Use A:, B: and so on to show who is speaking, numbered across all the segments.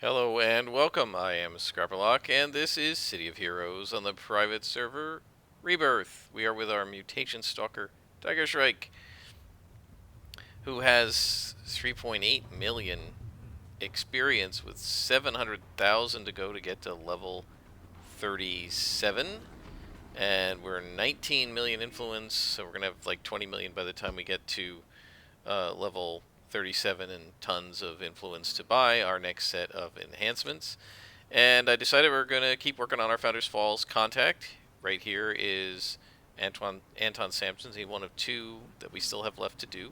A: Hello and welcome. I am Scrapperlock, and this is City of Heroes on the private server Rebirth. We are with our mutation stalker, Shrike, who has 3.8 million experience with 700,000 to go to get to level 37. And we're 19 million influence, so we're going to have like 20 million by the time we get to level 37 and tons of influence to buy our next set of enhancements. And I decided we're going to keep working on our Founders Falls contact. Right here is Anton Sampson's. He's one of two that we still have left to do.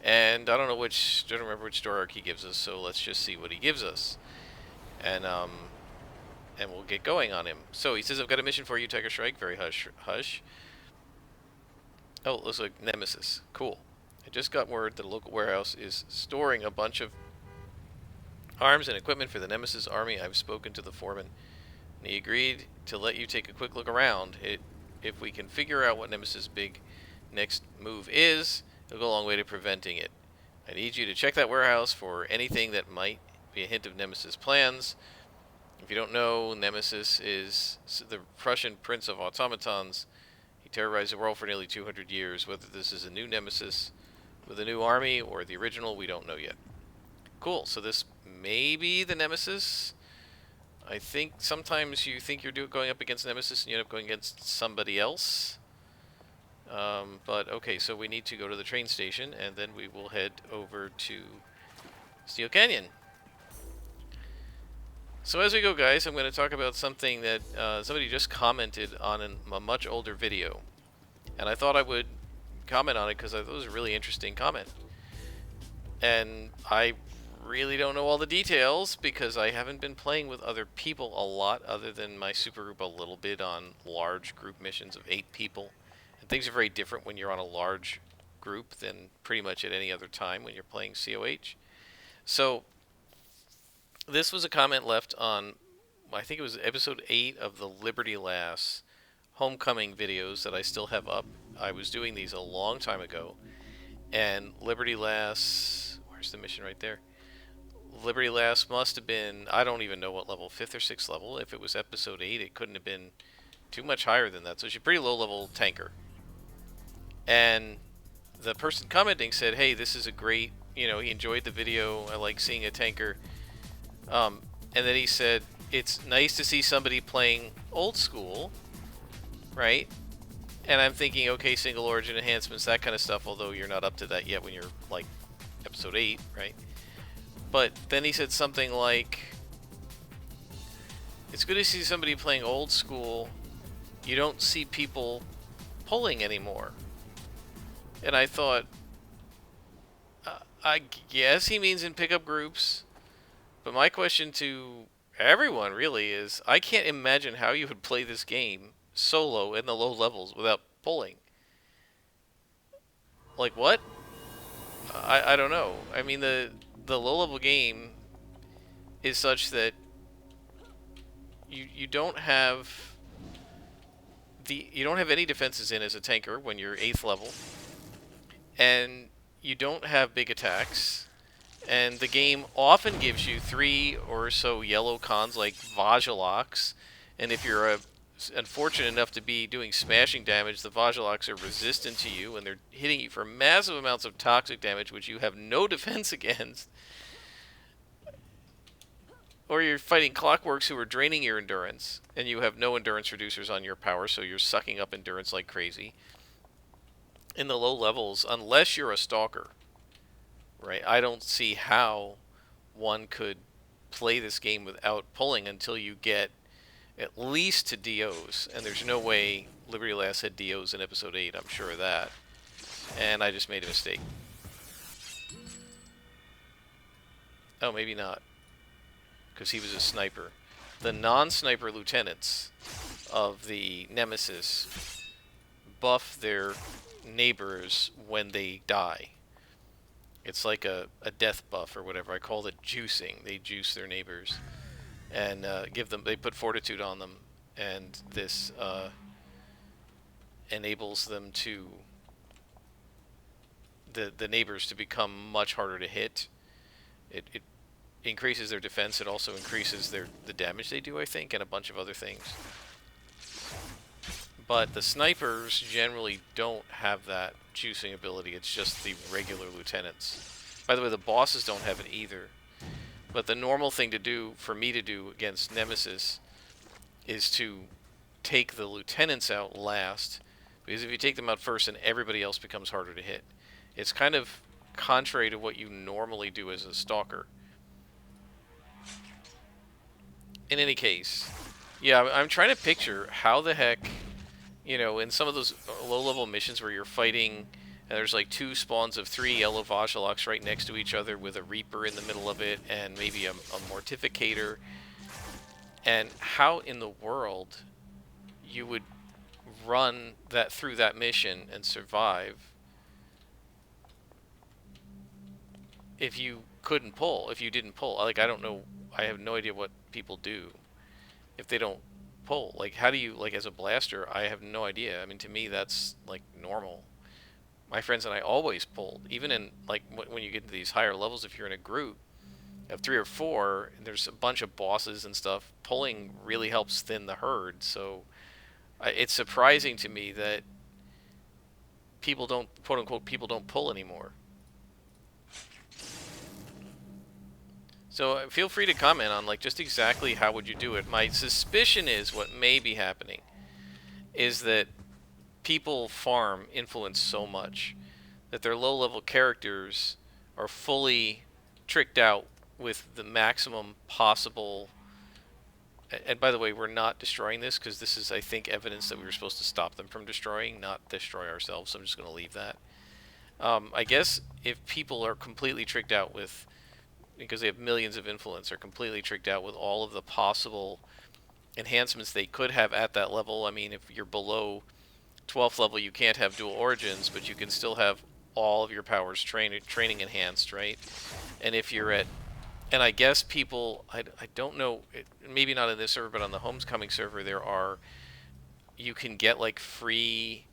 A: And I don't remember which door arc he gives us, so let's just see what he gives us. And we'll get going on him. So he says, I've got a mission for you, Tiger Shrike. Very hush. Oh, it looks like Nemesis. Cool. I just got word that a local warehouse is storing a bunch of arms and equipment for the Nemesis army. I've spoken to the foreman, and he agreed to let you take a quick look around. If we can figure out what Nemesis' big next move is, it'll go a long way to preventing it. I need you to check that warehouse for anything that might be a hint of Nemesis' plans. If you don't know, Nemesis is the Prussian prince of automatons. He terrorized the world for nearly 200 years. Whether this is a new Nemesis with a new army or the original, we don't know yet. Cool, so this may be the Nemesis. I think sometimes you think you're going up against Nemesis and you end up going against somebody else. But okay, so we need to go to the train station and then we will head over to Steel Canyon. So as we go, guys, I'm going to talk about something that somebody just commented on a much older video. And I thought I would comment on it because I thought it was a really interesting comment. And I really don't know all the details because I haven't been playing with other people a lot other than my supergroup a little bit on large group missions of 8 people. And things are very different when you're on a large group than pretty much at any other time when you're playing COH. So this was a comment left on, I think it was episode 8 of the Liberty Lass homecoming videos that I still have up. I was doing these a long time ago, and Liberty Lass, where's the mission right there? Liberty Lass must have been, I don't even know what level, 5th or 6th level. If it was episode 8, it couldn't have been too much higher than that. So she's a pretty low level tanker. And the person commenting said, hey, this is a great, he enjoyed the video. I like seeing a tanker. And then he said, it's nice to see somebody playing old school, right? And I'm thinking, okay, single origin enhancements, that kind of stuff, although you're not up to that yet when you're, like, episode 8, right? But then he said something like, it's good to see somebody playing old school. You don't see people pulling anymore. And I thought, I guess he means in pickup groups. But my question to everyone, really, is I can't imagine how you would play this game solo in the low levels without pulling. Like, what? I don't know. I mean, the low level game is such that you don't have any defenses in as a tanker when you're 8th level, and you don't have big attacks, and the game often gives you 3 or so yellow cons like Vajaloks, and if you're unfortunate enough to be doing smashing damage, the Vajaloks are resistant to you, and they're hitting you for massive amounts of toxic damage, which you have no defense against. Or you're fighting Clockworks who are draining your endurance, and you have no endurance reducers on your power, so you're sucking up endurance like crazy. In the low levels, unless you're a Stalker, right, I don't see how one could play this game without pulling until you get at least to DOs, and there's no way Liberty Lass had DOs in episode 8, I'm sure of that. And I just made a mistake. Oh, maybe not, because he was a sniper. The non-sniper lieutenants of the Nemesis buff their neighbors when they die. It's like a death buff or whatever. I call it juicing. They juice their neighbors and they put fortitude on them, and this enables them to the neighbors to become much harder to hit. It increases their defense. It also increases the damage they do, I think, and a bunch of other things. But the snipers generally don't have that juicing ability. It's just the regular lieutenants. By the way, the bosses don't have it either. But the normal thing to do, for me to do against Nemesis, is to take the lieutenants out last. Because if you take them out first, then everybody else becomes harder to hit. It's kind of contrary to what you normally do as a Stalker. In any case, yeah, I'm trying to picture how the heck, you know, in some of those low-level missions where you're fighting, and there's like 2 spawns of 3 yellow Vajaloks right next to each other with a Reaper in the middle of it, and maybe a Mortificator, and how in the world you would run that through that mission and survive if you couldn't pull, if you didn't pull. Like, I don't know, I have no idea what people do if they don't pull. Like, how do you, like, as a blaster, I have no idea. I mean, to me, that's, like, normal. My friends and I always pulled. Even in, like, when you get to these higher levels, if you're in a group of 3 or 4, and there's a bunch of bosses and stuff, pulling really helps thin the herd. So it's surprising to me that people don't, quote-unquote, people don't pull anymore. So feel free to comment on, like, just exactly how would you do it. My suspicion is what may be happening is that people farm influence so much that their low-level characters are fully tricked out with the maximum possible. And by the way, we're not destroying this because this is, I think, evidence that we were supposed to stop them from destroying, not destroy ourselves. So I'm just going to leave that. I guess if people are completely tricked out with, because they have millions of influence, are completely tricked out with all of the possible enhancements they could have at that level. I mean, if you're below 12th level, you can't have dual origins, but you can still have all of your powers training enhanced, right? And if you're at, and I guess people, I don't know, maybe not in this server, but on the Homecoming server, there are, you can get like free,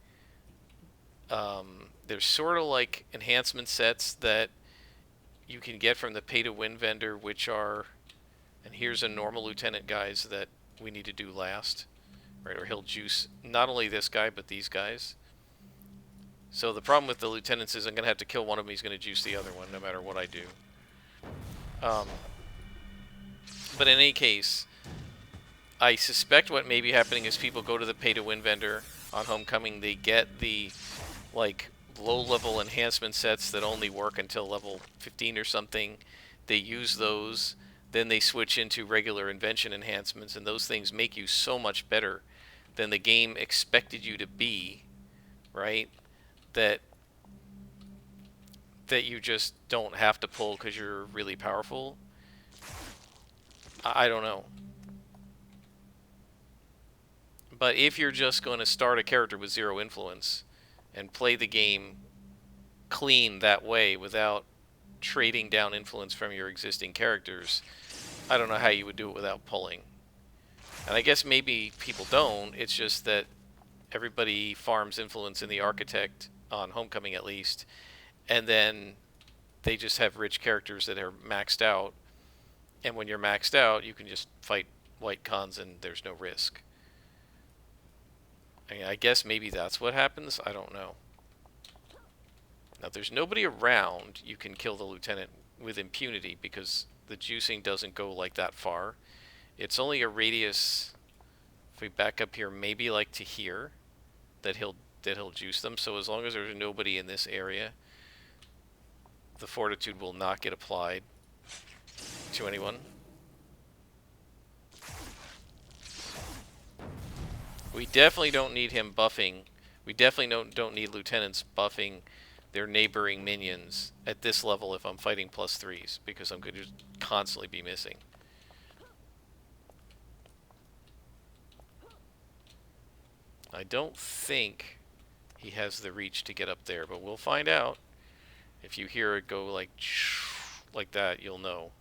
A: there's sort of like enhancement sets that you can get from the pay-to-win vendor, which are, and here's a normal lieutenant, guys, that we need to do last, right? Or he'll juice not only this guy, but these guys. So the problem with the lieutenants is I'm going to have to kill one of them. He's going to juice the other one, no matter what I do. But in any case, I suspect what may be happening is people go to the pay-to-win vendor on Homecoming. They get the, like, low-level enhancement sets that only work until level 15 or something. They use those, then they switch into regular invention enhancements, and those things make you so much better than the game expected you to be, right? That you just don't have to pull because you're really powerful. I don't know. But if you're just going to start a character with 0 influence and play the game clean that way without trading down influence from your existing characters, I don't know how you would do it without pulling. And I guess maybe people don't. It's just that everybody farms influence in the Architect, on Homecoming at least, and then they just have rich characters that are maxed out. And when you're maxed out, you can just fight white cons and there's no risk. I mean, I guess maybe that's what happens. I don't know. Now, if there's nobody around, you can kill the lieutenant with impunity because the juicing doesn't go like that far. It's only a radius, if we back up here, maybe like to here, that he'll juice them. So as long as there's nobody in this area, the fortitude will not get applied to anyone. We definitely don't need him buffing. We definitely don't need lieutenants buffing their neighboring minions at this level if I'm fighting +3s, because I'm going to constantly be missing. I don't think he has the reach to get up there, but we'll find out. If you hear it go like that, you'll know.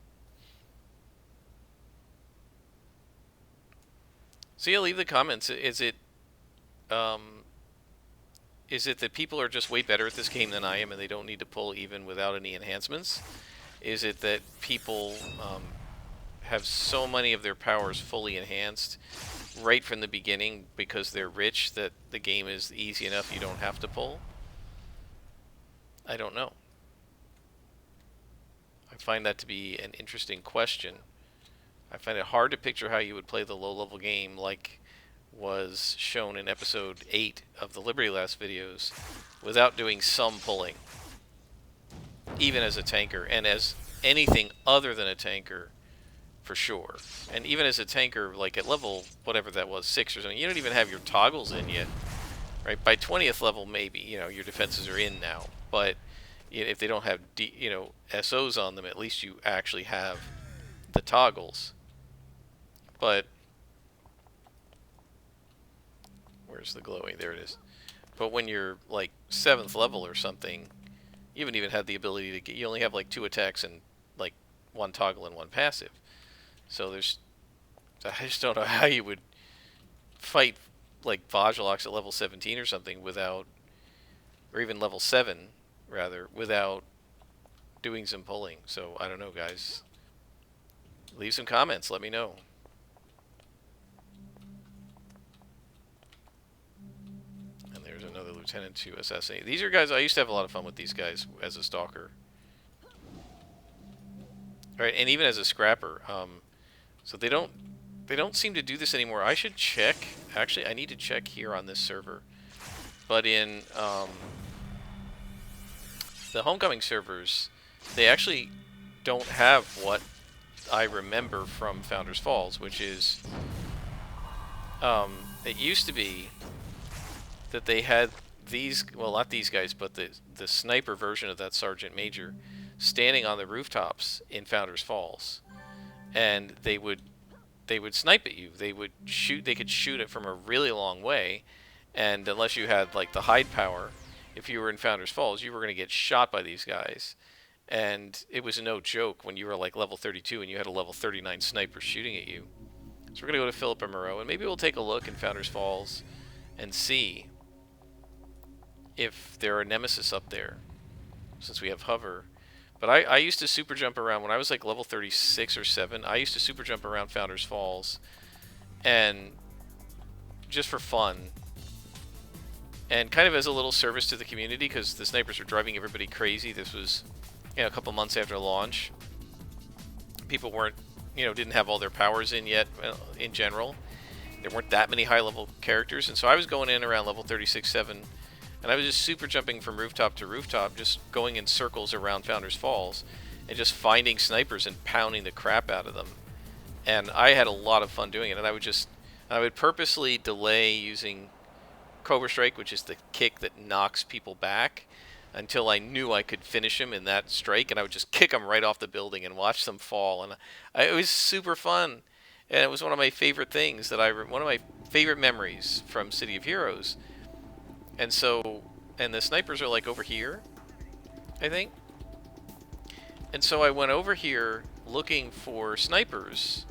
A: So yeah, leave the comments. Is it that people are just way better at this game than I am and they don't need to pull even without any enhancements? Is it that people have so many of their powers fully enhanced right from the beginning because they're rich that the game is easy enough you don't have to pull? I don't know. I find that to be an interesting question. I find it hard to picture how you would play the low-level game like was shown in episode 8 of the Liberty Last videos without doing some pulling, even as a tanker, and as anything other than a tanker, for sure. And even as a tanker, like at level, whatever that was, 6 or something, you don't even have your toggles in yet, right? By 20th level, maybe, your defenses are in now, but if they don't have, SOs on them, at least you actually have the toggles. But where's the glowing? There it is. But when you're like 7th level or something, you haven't even had the ability to get. You only have like 2 attacks and like 1 toggle and 1 passive. So I just don't know how you would fight like Vajalox at level 17 or something without, or even level 7 rather, without doing some pulling. So I don't know, guys. Leave some comments. Let me know. Another lieutenant to assassinate. These are guys, I used to have a lot of fun with these guys as a stalker. Alright, and even as a scrapper. So they don't seem to do this anymore. I should check. Actually, I need to check here on this server. But in the homecoming servers, they actually don't have what I remember from Founders Falls, which is it used to be that they had these, well, not these guys, but the sniper version of that Sergeant Major standing on the rooftops in Founders Falls, and they would snipe at you. They would shoot. They could shoot it from a really long way, and unless you had like the hide power, if you were in Founders Falls, you were going to get shot by these guys, and it was no joke when you were like level 32 and you had a level 39 sniper shooting at you. So we're going to go to Philippa Moreau, and maybe we'll take a look in Founders Falls and see if there are nemesis up there, since we have hover. But I used to super jump around when I was like level 36 or 7. I used to super jump around Founders Falls, and just for fun, and kind of as a little service to the community, because the snipers were driving everybody crazy. This was, a couple months after launch. People weren't, didn't have all their powers in yet. In general, there weren't that many high-level characters, and so I was going in around level 36, 7. And I was just super jumping from rooftop to rooftop, just going in circles around Founders Falls, and just finding snipers and pounding the crap out of them. And I had a lot of fun doing it. And I would purposely delay using Cobra Strike, which is the kick that knocks people back, until I knew I could finish them in that strike, and I would just kick them right off the building and watch them fall. And it was super fun. And it was one of my favorite things one of my favorite memories from City of Heroes. And so, and the snipers are like over here, I think. And so I went over here looking for snipers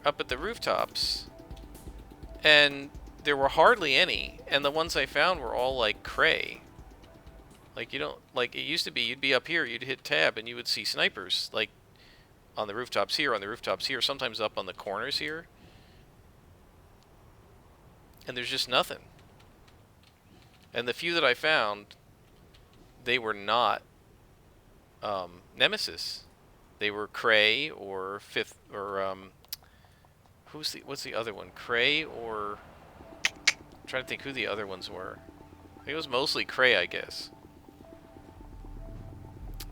A: up at the rooftops, and there were hardly any, and the ones I found were all like cray. Like, like it used to be, you'd be up here, you'd hit tab, and you would see snipers, like on the rooftops here, sometimes up on the corners here. And there's just nothing. And the few that I found, they were not Nemesis. They were Cray or Fifth, or what's the other one? Cray or, I'm trying to think who the other ones were. I think it was mostly Cray, I guess.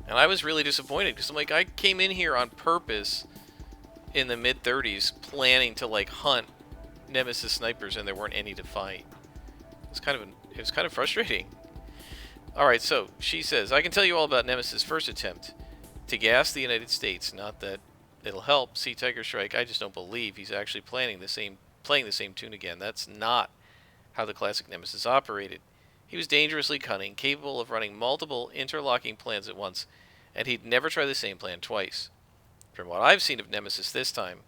A: And I was really disappointed because I'm like, I came in here on purpose in the mid-30s planning to like hunt Nemesis snipers, and there weren't any to fight. It was kind of frustrating. Alright, so she says, I can tell you all about Nemesis' first attempt to gas the United States. Not that it'll help. See Tiger Shrike. I just don't believe he's actually playing the same tune again. That's not how the classic Nemesis operated. He was dangerously cunning, capable of running multiple interlocking plans at once, and he'd never try the same plan twice. From what I've seen of Nemesis this time,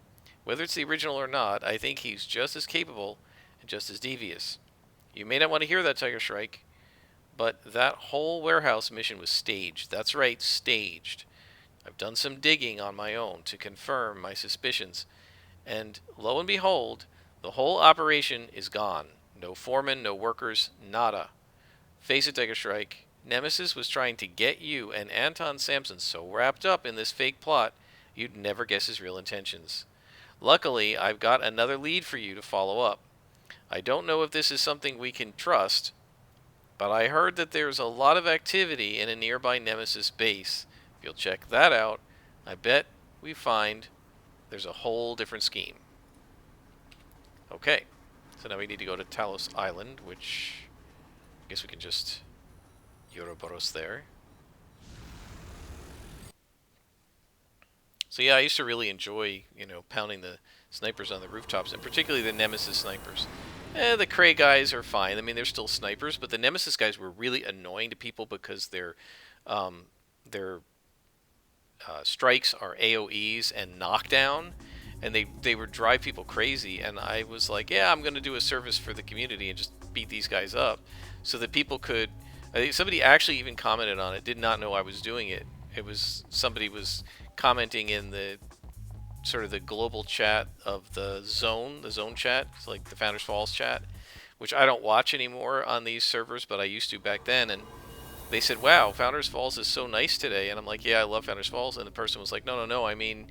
A: whether it's the original or not, I think he's just as capable and just as devious. You may not want to hear that, Tiger Shrike, But that whole warehouse mission was staged. That's right, staged. I've done some digging on my own to confirm my suspicions, and lo and behold, the whole operation is gone. No foreman, no workers, nada. Face it, Tiger Shrike. Nemesis was trying to get you and Anton Sampson so wrapped up in this fake plot, you'd never guess his real intentions. Luckily, I've got another lead for you to follow up. I don't know if this is something we can trust, but I heard that there's a lot of activity in a nearby Nemesis base. If you'll check that out, I bet we find there's a whole different scheme. Okay, so now we need to go to Talos Island, which I guess we can just OUROBOROS there. So yeah, I used to really enjoy, pounding the snipers on the rooftops, and particularly the Nemesis snipers. The Cray guys are fine. I mean, they're still snipers, but the Nemesis guys were really annoying to people because their strikes are AOEs and knockdown, and they would drive people crazy. And I was like, yeah, I'm going to do a service for the community and just beat these guys up, so that people could. I think somebody actually even commented on it. Did not know I was doing it. It was somebody was commenting in the sort of the global chat of the zone chat, it's like the Founders Falls chat, which I don't watch anymore on these servers, but I used to back then. And they said, wow, Founders Falls is so nice today. And I'm like, yeah, I love Founders Falls. And the person was like, no, no, no. I mean,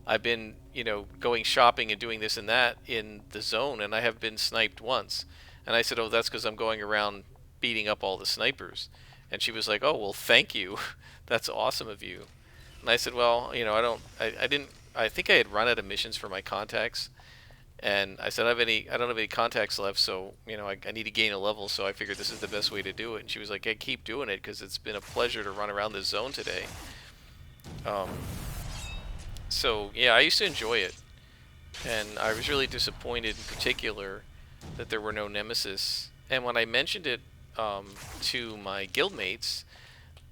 A: I've been, going shopping and doing this and that in the zone, and I have been sniped once. And I said, oh, that's because I'm going around beating up all the snipers. And she was like, oh, well, thank you. That's awesome of you. And I said, well, I think I had run out of missions for my contacts. And I said, I don't have any contacts left, so, I need to gain a level, so I figured this is the best way to do it. And she was like, hey, keep doing it, because it's been a pleasure to run around this zone today. So, yeah, I used to enjoy it. And I was really disappointed in particular that there were no Nemesis. And when I mentioned it to my guildmates,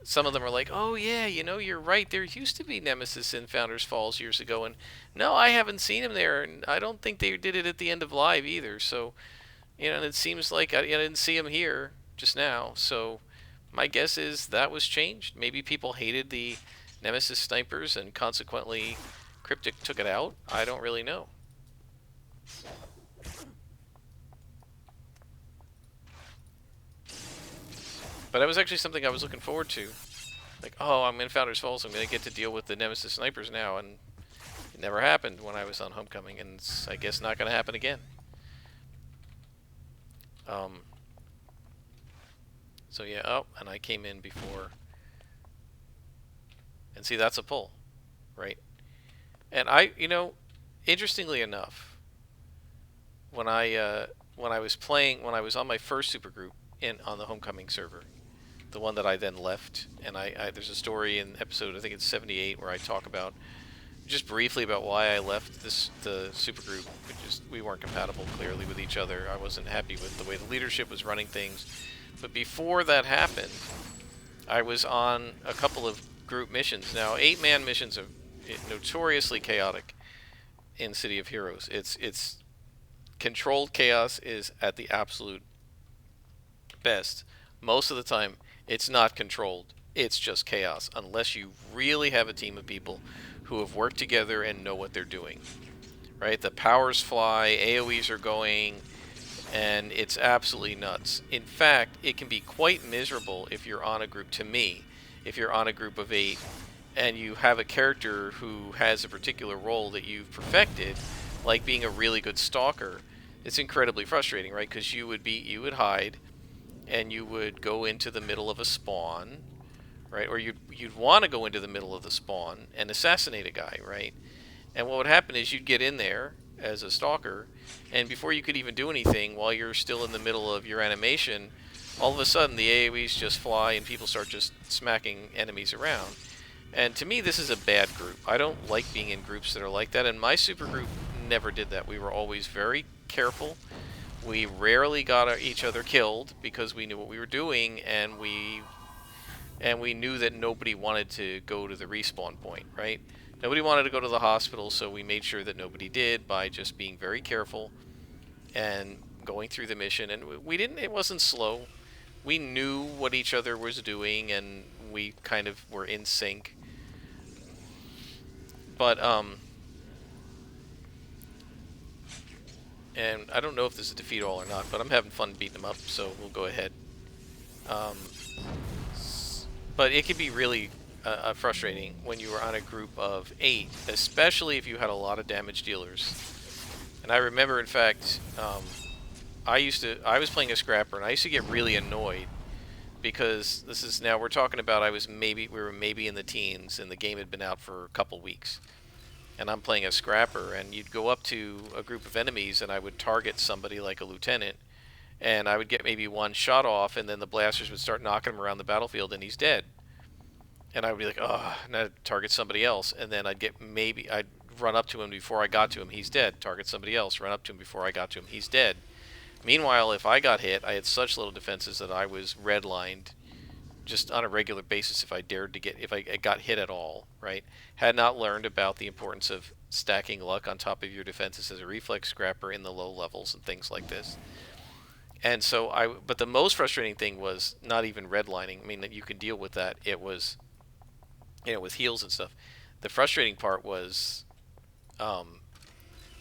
A: some of them are like, oh yeah, you're right, there used to be Nemesis in Founders Falls years ago, and no, I haven't seen him there, and I don't think they did it at the end of Live either, so, and it seems like I didn't see him here just now, so my guess is that was changed. Maybe people hated the Nemesis snipers, and consequently Cryptic took it out. I don't really know. But that was actually something I was looking forward to. Like, oh, I'm in Founders Falls, I'm going to get to deal with the Nemesis snipers now, and it never happened when I was on Homecoming, and it's, I guess, not going to happen again. So yeah, oh, and I came in before. And see, that's a pull, right? And interestingly enough, when I was on my first supergroup on the Homecoming server, the one that I then left, and there's a story in episode, I think it's 78, where I talk about just briefly about why I left the supergroup. We weren't compatible clearly with each other. I wasn't happy with the way the leadership was running things. But before that happened, I was on a couple of group missions. Now, 8-man missions are notoriously chaotic in City of Heroes. It's controlled chaos is at the absolute best. Most of the time, it's not controlled. It's just chaos, unless you really have a team of people who have worked together and know what they're doing. Right? The powers fly, AoEs are going, and it's absolutely nuts. In fact, it can be quite miserable if you're on a group, to me, if you're on a group of 8 and you have a character who has a particular role that you've perfected, like being a really good stalker. It's incredibly frustrating, right? Because you would hide, and you would go into the middle of a spawn, right? Or you'd want to go into the middle of the spawn and assassinate a guy, right? And what would happen is you'd get in there as a stalker, and before you could even do anything, while you're still in the middle of your animation, all of a sudden the AoEs just fly and people start just smacking enemies around. And to me, this is a bad group. I don't like being in groups that are like that, and my supergroup never did that. We were always very careful. We rarely got each other killed because we knew what we were doing, and we knew that nobody wanted to go to the respawn point, right? Nobody wanted to go to the hospital, so we made sure that nobody did by just being very careful and going through the mission. And it wasn't slow. we knew what each other was doing, and we kind of were in sync. But and I don't know if this is defeat all or not, but I'm having fun beating them up, so we'll go ahead. Um, but it can be really frustrating when you are on a group of 8, especially if you had a lot of damage dealers. And I remember, in fact, I was playing a scrapper, and I used to get really annoyed because this is now we're talking about we were maybe in the teens, and the game had been out for a couple weeks, and I'm playing a scrapper, and you'd go up to a group of enemies, and I would target somebody like a lieutenant, and I would get maybe one shot off, and then the blasters would start knocking him around the battlefield, and he's dead. And I would be like, oh, and I'd target somebody else, and then I'd run up to him before I got to him, he's dead. Target somebody else, run up to him before I got to him, he's dead. Meanwhile, if I got hit, I had such little defenses that I was redlined just on a regular basis if I got hit at all, right? Had not learned about the importance of stacking luck on top of your defenses as a reflex scrapper in the low levels and things like this. And so but the most frustrating thing was not even redlining. I mean, that you can deal with that. It was, with heals and stuff. The frustrating part was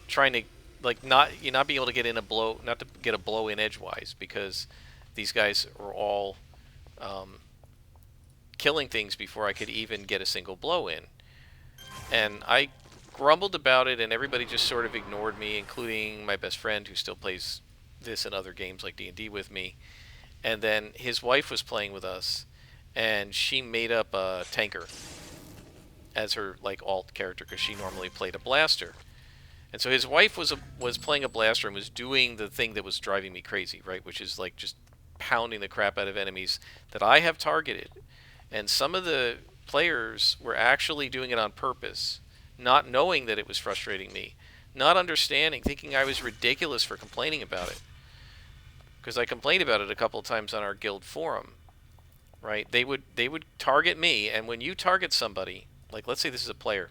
A: trying to not being able to get in not to get a blow in edgewise, because these guys were all killing things before I could even get a single blow in. And I grumbled about it, and everybody just sort of ignored me, including my best friend who still plays this and other games like D&D with me. And then his wife was playing with us, and she made up a tanker as her alt character because she normally played a blaster. And so his wife was playing a blaster and was doing the thing that was driving me crazy, right? Which is just pounding the crap out of enemies that I have targeted. And some of the players were actually doing it on purpose, not knowing that it was frustrating me, not understanding, thinking I was ridiculous for complaining about it. Because I complained about it a couple of times on our guild forum, right? They would target me, and when you target somebody, let's say this is a player,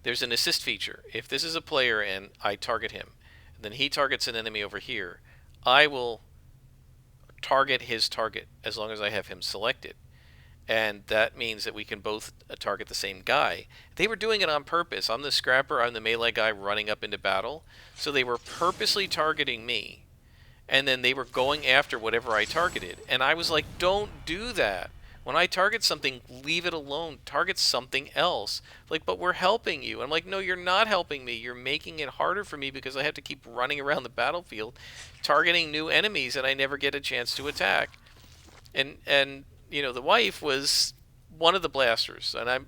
A: there's an assist feature. If this is a player and I target him, and then he targets an enemy over here, I will target his target as long as I have him selected. And that means that we can both target the same guy. They were doing it on purpose. I'm the scrapper, I'm the melee guy running up into battle. So they were purposely targeting me. And then they were going after whatever I targeted. And I was like, don't do that. When I target something, leave it alone. Target something else. But we're helping you. I'm like, no, you're not helping me. You're making it harder for me because I have to keep running around the battlefield targeting new enemies, and I never get a chance to attack. And the wife was one of the blasters, and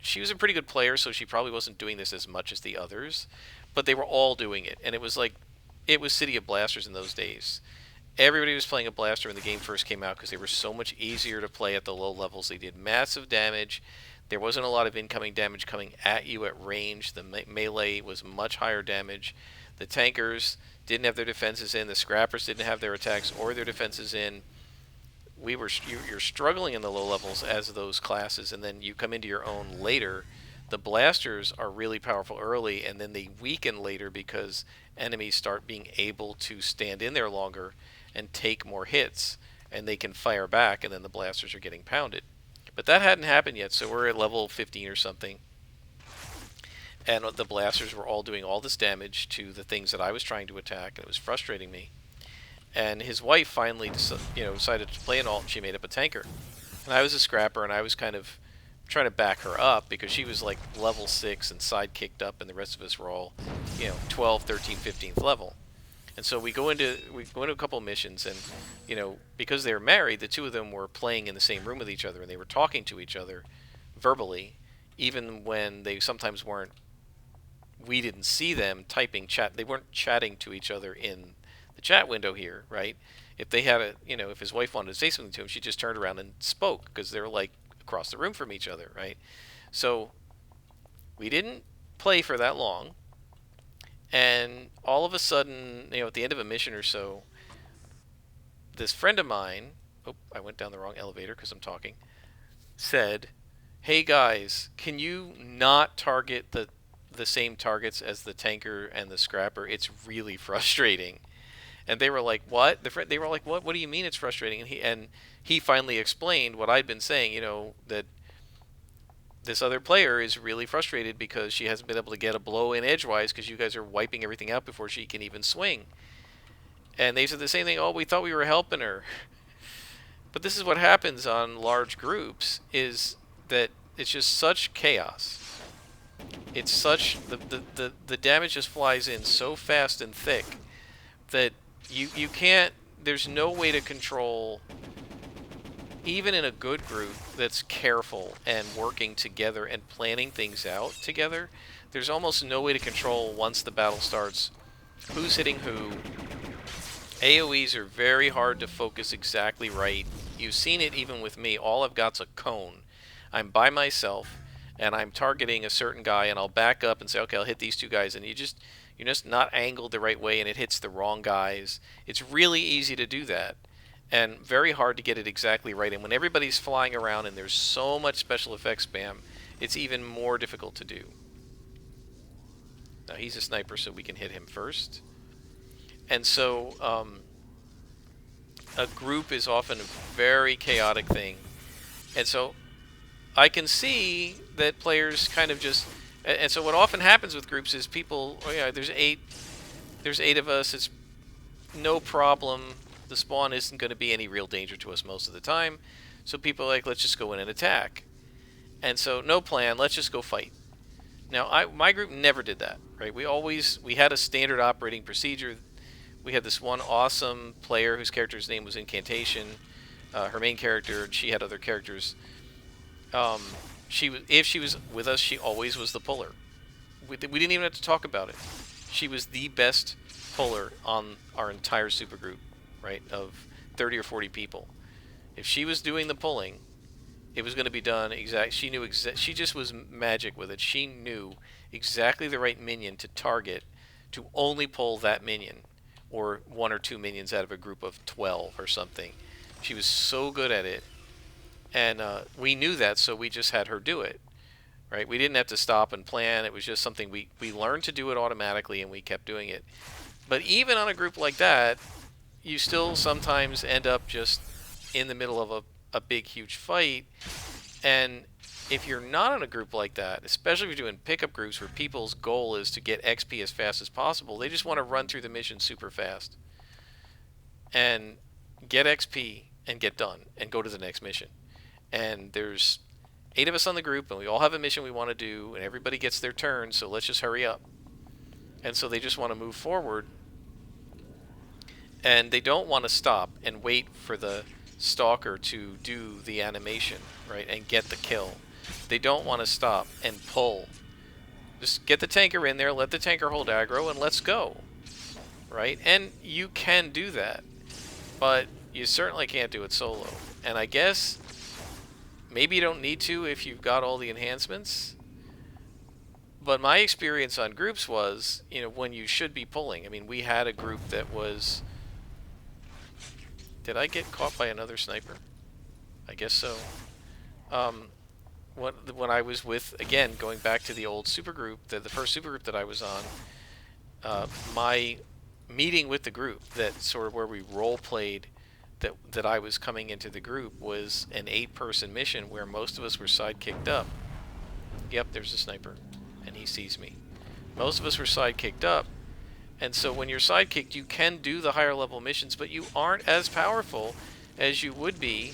A: she was a pretty good player, so she probably wasn't doing this as much as the others, but they were all doing it, and it was City of Blasters in those days. Everybody was playing a blaster when the game first came out because they were so much easier to play at the low levels. They did massive damage. There wasn't a lot of incoming damage coming at you at range. The melee was much higher damage. The tankers didn't have their defenses in. The scrappers didn't have their attacks or their defenses in. You're struggling in the low levels as those classes, and then you come into your own later. The blasters are really powerful early, and then they weaken later because enemies start being able to stand in there longer and take more hits, and they can fire back, and then the blasters are getting pounded. But that hadn't happened yet, so we're at level 15 or something, and the blasters were all doing all this damage to the things that I was trying to attack, and it was frustrating me. And his wife finally decided to play an alt, and she made up a tanker. And I was a scrapper, and I was kind of trying to back her up because she was level 6 and sidekicked up, and the rest of us were all 12, 13, 15th level. And so we go into a couple missions, and because they were married, the two of them were playing in the same room with each other, and they were talking to each other verbally, even when they sometimes weren't. We didn't see them typing chat. They weren't chatting to each other in the chat window here, right? If they had if his wife wanted to say something to him, she just turned around and spoke because they're across the room from each other, right? So we didn't play for that long. And all of a sudden, at the end of a mission or so, this friend of mine, I went down the wrong elevator because I'm talking, said, hey guys, can you not target the same targets as the tanker and the scrapper? It's really frustrating. And they were like, "What?" They were like, "What? What do you mean it's frustrating?" And he finally explained what I'd been saying. You know, that this other player is really frustrated because she hasn't been able to get a blow in edgewise because you guys are wiping everything out before she can even swing. And they said the same thing. Oh, we thought we were helping her. But this is what happens on large groups: is that it's just such chaos. It's such the damage just flies in so fast and thick that you can't. There's no way to control, even in a good group that's careful and working together and planning things out together. There's almost no way to control once the battle starts who's hitting who. AoEs are very hard to focus exactly right. You've seen it even with me. All I've got's a cone. I'm by myself, and I'm targeting a certain guy, and I'll back up and say, okay, I'll hit these two guys, and you're just not angled the right way, and it hits the wrong guys. It's really easy to do that, and very hard to get it exactly right. And when everybody's flying around and there's so much special effects spam, it's even more difficult to do. Now he's a sniper, so we can hit him first. And so a group is often a very chaotic thing. And so I can see that players kind of just... And so what often happens with groups is people... Oh yeah, there's eight of us. It's no problem. The spawn isn't going to be any real danger to us most of the time. So people are like, let's just go in and attack. And so no plan. Let's just go fight. Now, my group never did that, right? We had a standard operating procedure. We had this one awesome player whose character's name was Incantation. Her main character, she had other characters. If she was with us, she always was the puller. We didn't even have to talk about it. She was the best puller on our entire supergroup, right, of 30 or 40 people. If she was doing the pulling, it was going to be done exact. She knew she just was magic with it. She knew exactly the right minion to target to only pull that minion, or one or two minions out of a group of 12 or something. She was so good at it, and we knew that, so we just had her do it, right? We didn't have to stop and plan. It was just something we learned to do it automatically, and we kept doing it. But even on a group like that, you still sometimes end up just in the middle of a big, huge fight. And if you're not in a group like that, especially if you're doing pickup groups where people's goal is to get XP as fast as possible, they just want to run through the mission super fast and get XP and get done and go to the next mission. And there's 8 of us on the group, and we all have a mission we want to do, and everybody gets their turn, so let's just hurry up. And so they just want to move forward, and they don't want to stop and wait for the Stalker to do the animation, right, and get the kill. They don't want to stop and pull. Just get the tanker in there, let the tanker hold aggro, and let's go, right? And you can do that, but you certainly can't do it solo. And I guess maybe you don't need to if you've got all the enhancements. But my experience on groups was, when you should be pulling. I mean, we had a group that was... Did I get caught by another sniper? I guess so. When I was with, again, going back to the old supergroup, the first supergroup that I was on, my meeting with the group, that sort of where we role-played that I was coming into the group, was an 8-person mission where most of us were sidekicked up. Yep, there's a sniper, and he sees me. Most of us were sidekicked up. And so when you're sidekicked, you can do the higher level missions, but you aren't as powerful as you would be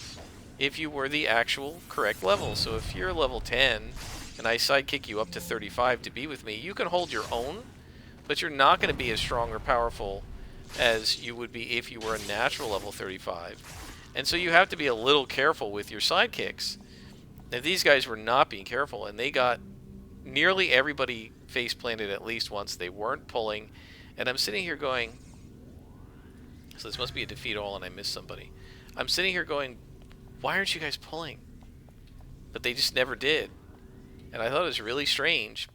A: if you were the actual correct level. So if you're level 10 and I sidekick you up to 35 to be with me, you can hold your own, but you're not going to be as strong or powerful as you would be if you were a natural level 35. And so you have to be a little careful with your sidekicks. Now, these guys were not being careful, and they got nearly everybody face planted at least once. They weren't pulling. And I'm sitting here going, so this must be a defeat all and I missed somebody. I'm sitting here going, why aren't you guys pulling? But they just never did. And I thought it was really strange.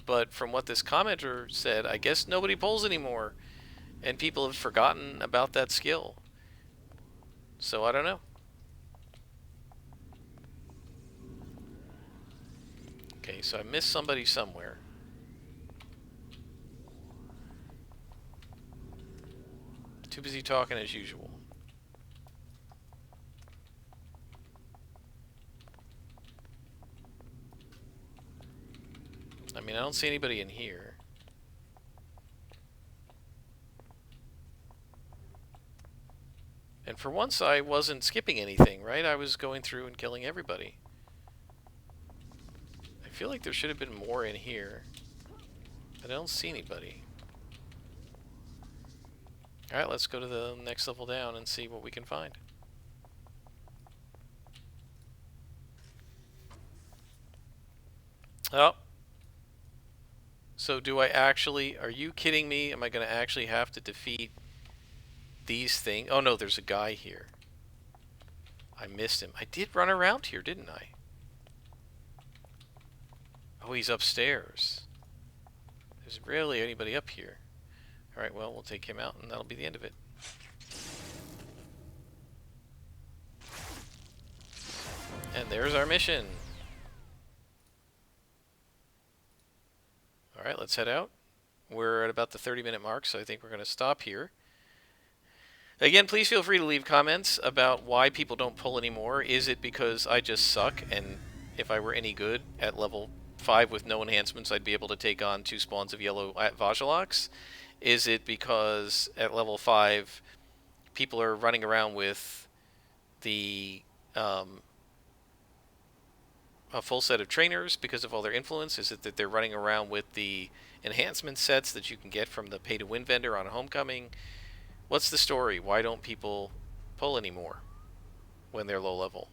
A: But from what this commenter said, I guess nobody pulls anymore. And people have forgotten about that skill. So I don't know. Okay, so I missed somebody somewhere. busy talking as usual. I mean, I don't see anybody in here. And for once, I wasn't skipping anything, right? I was going through and killing everybody. I feel like there should have been more in here. But I don't see anybody. Alright, let's go to the next level down and see what we can find. Oh. So do I actually... Are you kidding me? Am I going to actually have to defeat these things? Oh no, there's a guy here. I missed him. I did run around here, didn't I? Oh, he's upstairs. There's rarely anybody up here. Alright, well, we'll take him out and that'll be the end of it. And there's our mission. Alright, let's head out. We're at about the 30-minute mark, so I think we're going to stop here. Again, please feel free to leave comments about why people don't pull anymore. Is it because I just suck, and if I were any good at level 5 with no enhancements, I'd be able to take on 2 spawns of yellow Vajaloks? Is it because at level 5, people are running around with the a full set of trainers because of all their influence? Is it that they're running around with the enhancement sets that you can get from the pay-to-win vendor on Homecoming? What's the story? Why don't people pull anymore when they're low level?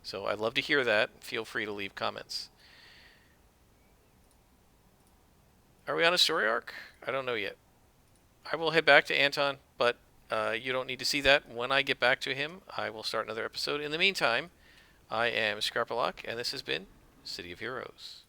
A: So I'd love to hear that. Feel free to leave comments. Are we on a story arc? I don't know yet. I will head back to Anton, but you don't need to see that. When I get back to him, I will start another episode. In the meantime, I am Scarpalock, and this has been City of Heroes.